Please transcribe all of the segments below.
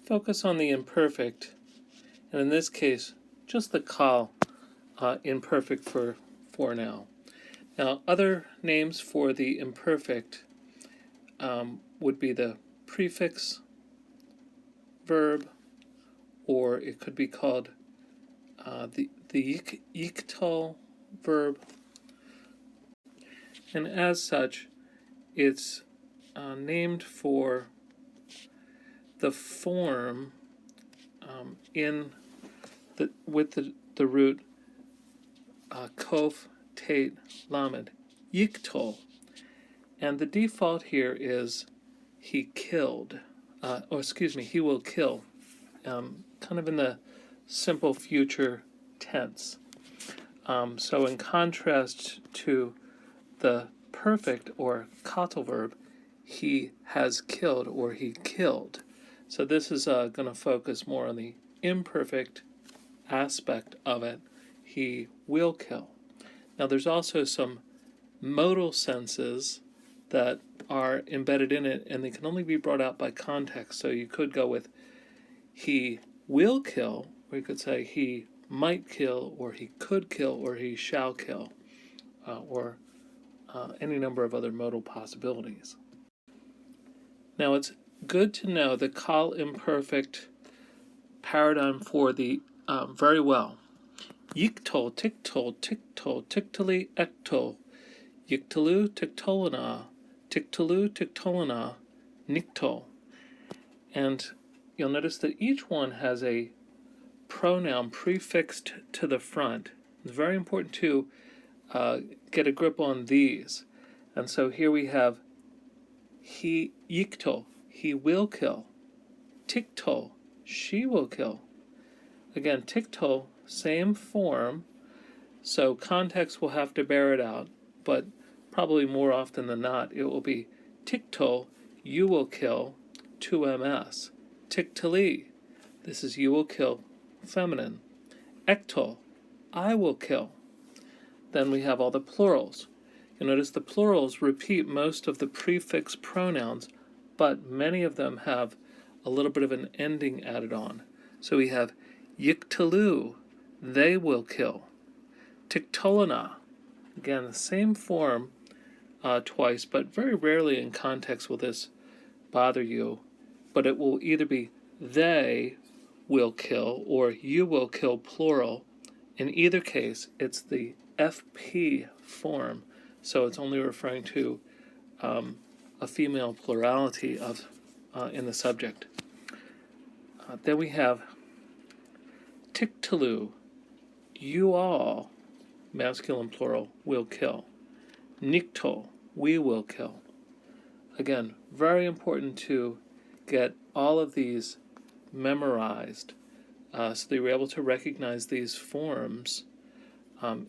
focus on the imperfect, and in this case, just the Qal imperfect for now. Now, other names for the imperfect would be the prefix verb, or it could be called the Qal verb, and as such, it's named for the form with the root kof tate lamed, yiktol, and the default here is he killed, he will kill, kind of in the simple future tense. So in contrast to the perfect or katal verb, he has killed or he killed. So this is going to focus more on the imperfect aspect of it. He will kill. Now there's also some modal senses that are embedded in it, and they can only be brought out by context. So you could go with he will kill, or you could say he might kill, or he could kill, or he shall kill, or any number of other modal possibilities. Now it's good to know the Qal Imperfect paradigm for the very well. Yiktol, tiktol, tiktol, tiktali, ektol, yiktalu, tiktolana, tiktalu, tiktolana, niktol. And you'll notice that each one has a pronoun prefixed to the front. It's very important to get a grip on these. And so here we have he yiktol, he will kill. Tiktol, she will kill. Again, tiktol, same form, so context will have to bear it out, but probably more often than not, it will be tiktol, you will kill, 2ms. Tiktali, this is you will kill, feminine. Ektol, I will kill. Then we have all the plurals. You'll notice the plurals repeat most of the prefix pronouns, but many of them have a little bit of an ending added on. So we have yiktalu, they will kill. Tiktolana, again, the same form twice, but very rarely in context will this bother you. But it will either be they will kill or you will kill plural. In either case, it's the FP form, so it's only referring to a female plurality of in the subject. Then we have tiktalu, you all, masculine plural, will kill. Niktol, we will kill. Again, very important to get all of these memorized so that you're able to recognize these forms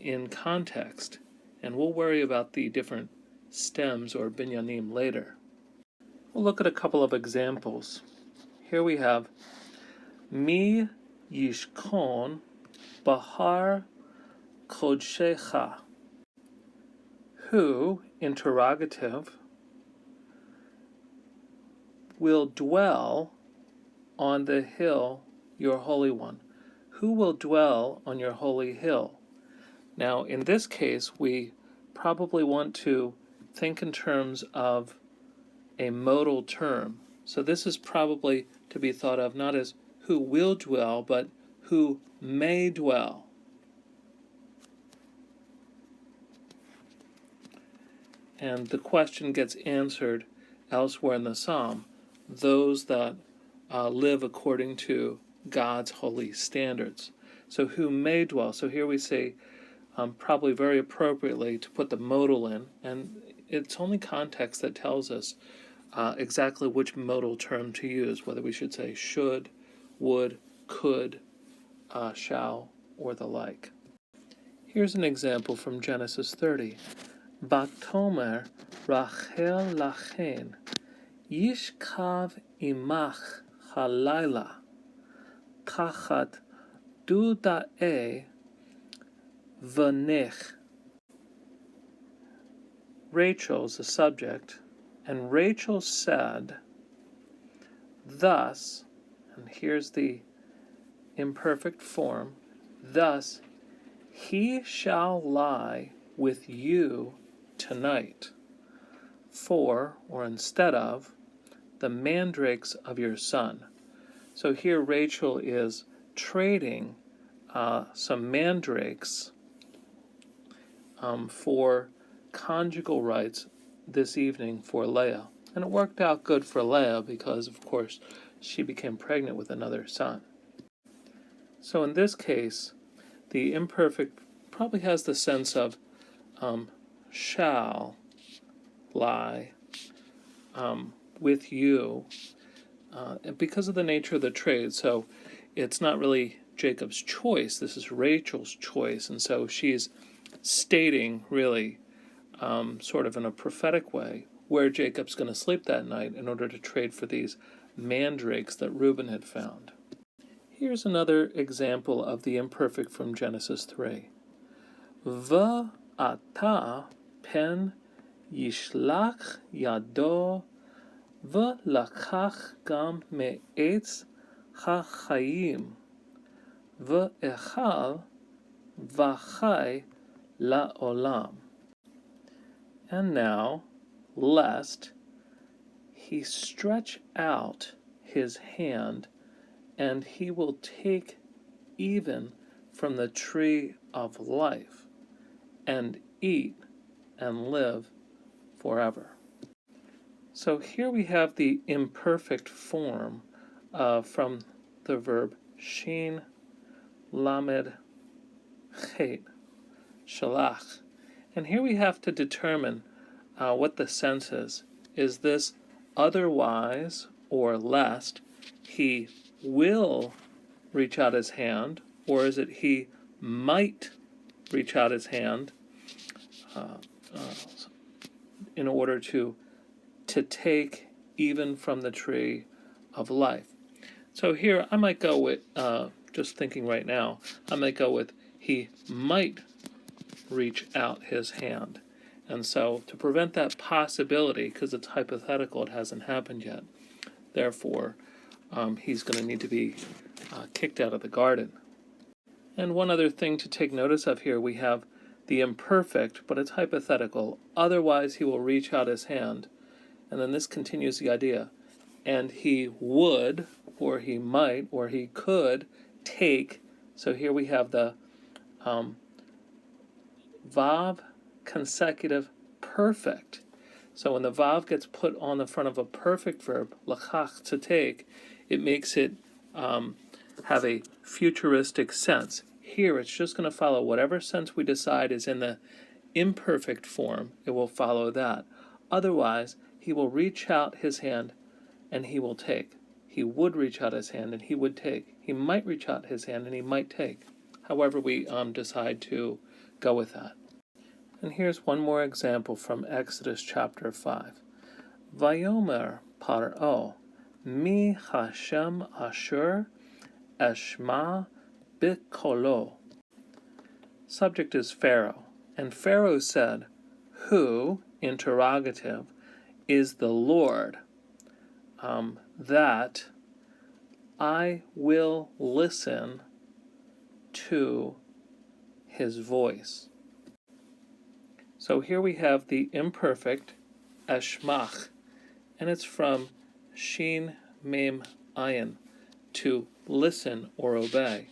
in context. And we'll worry about the different stems or binyanim later. We'll look at a couple of examples. Here we have Mi yishkon bahar kodshecha. Who, interrogative, will dwell on the hill, your holy one? Who will dwell on your holy hill? Now, in this case, we probably want to think in terms of a modal term. So this is probably to be thought of not as who will dwell, but who may dwell. And the question gets answered elsewhere in the psalm, those that live according to God's holy standards. So who may dwell. So here we say, probably very appropriately, to put the modal in, and it's only context that tells us exactly which modal term to use, whether we should say should, would, could, shall, or the like. Here's an example from Genesis 30. Batomer Rachel lachen, yishkav imach halayla, tachat duda'e v'nech. Rachel's the subject, and Rachel said, thus, And here's the imperfect form. Thus, he shall lie with you tonight, for, or instead of, the mandrakes of your son. So here Rachel is trading some mandrakes for conjugal rights this evening for Leah. And it worked out good for Leah because, of course, she became pregnant with another son. So in this case, the imperfect probably has the sense of shall lie with you because of the nature of the trade. So it's not really Jacob's choice. This is Rachel's choice. And so she's stating really sort of in a prophetic way where Jacob's going to sleep that night in order to trade for these mandrakes that Reuben had found. Here's another example of the imperfect from Genesis 3. V'ata pen yishlach yado v'lakach gam me'etz ha'chayim v'echal v'chai la'olam. And now, lest he stretch out his hand, and he will take even from the tree of life, and eat and live forever. So here we have the imperfect form from the verb shin lamed chet, shalach. And here we have to determine what the sense is. Is this otherwise or lest he will reach out his hand, or is it he might reach out his hand in order to take even from the tree of life? So here I might go with, just thinking right now, I might go with he might reach out his hand. And so to prevent that possibility, because it's hypothetical, it hasn't happened yet, therefore he's going to need to be kicked out of the garden. And one other thing to take notice of here, we have the imperfect, but it's hypothetical. Otherwise he will reach out his hand. And then this continues the idea. And he would, or he might, or he could take. So here we have the vav consecutive perfect. So when the vav gets put on the front of a perfect verb, lachach, to take, it makes it have a futuristic sense. Here it's just going to follow whatever sense we decide is in the imperfect form, it will follow that. Otherwise, he will reach out his hand and he will take. He would reach out his hand and he would take. He might reach out his hand and he might take. However we decide to go with that. And here's one more example from Exodus chapter 5. Vayomer Paro, mi Hashem Ashur eshma bikolo. Subject is Pharaoh. And Pharaoh said, who, interrogative, is the Lord, that I will listen to his voice. So here we have the imperfect eshmach, and it's from shin mem ayin, to listen or obey.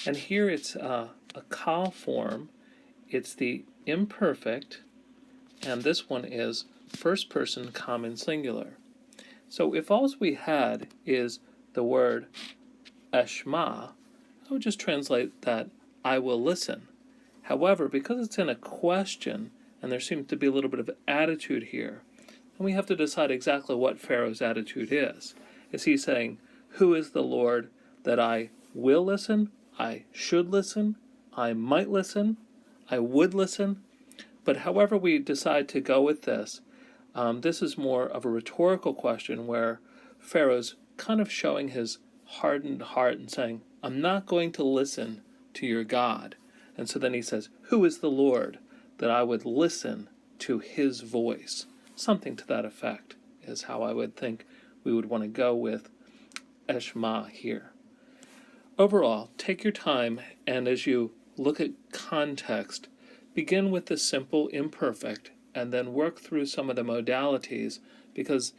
And here it's a qal form. It's the imperfect, and this one is first person common singular. So if all we had is the word eshma, I would just translate that I will listen. However, because it's in a question, and there seems to be a little bit of attitude here, and we have to decide exactly what Pharaoh's attitude is. Is he saying, who is the Lord that I will listen, I should listen, I might listen, I would listen? But however we decide to go with this, this is more of a rhetorical question where Pharaoh's kind of showing his hardened heart and saying, I'm not going to listen to your God. And so then he says, who is the Lord that I would listen to his voice? Something to that effect is how I would think we would want to go with eshma here. Overall, take your time, and as you look at context, begin with the simple imperfect and then work through some of the modalities, because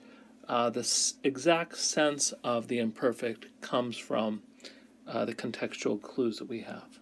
the exact sense of the imperfect comes from the contextual clues that we have.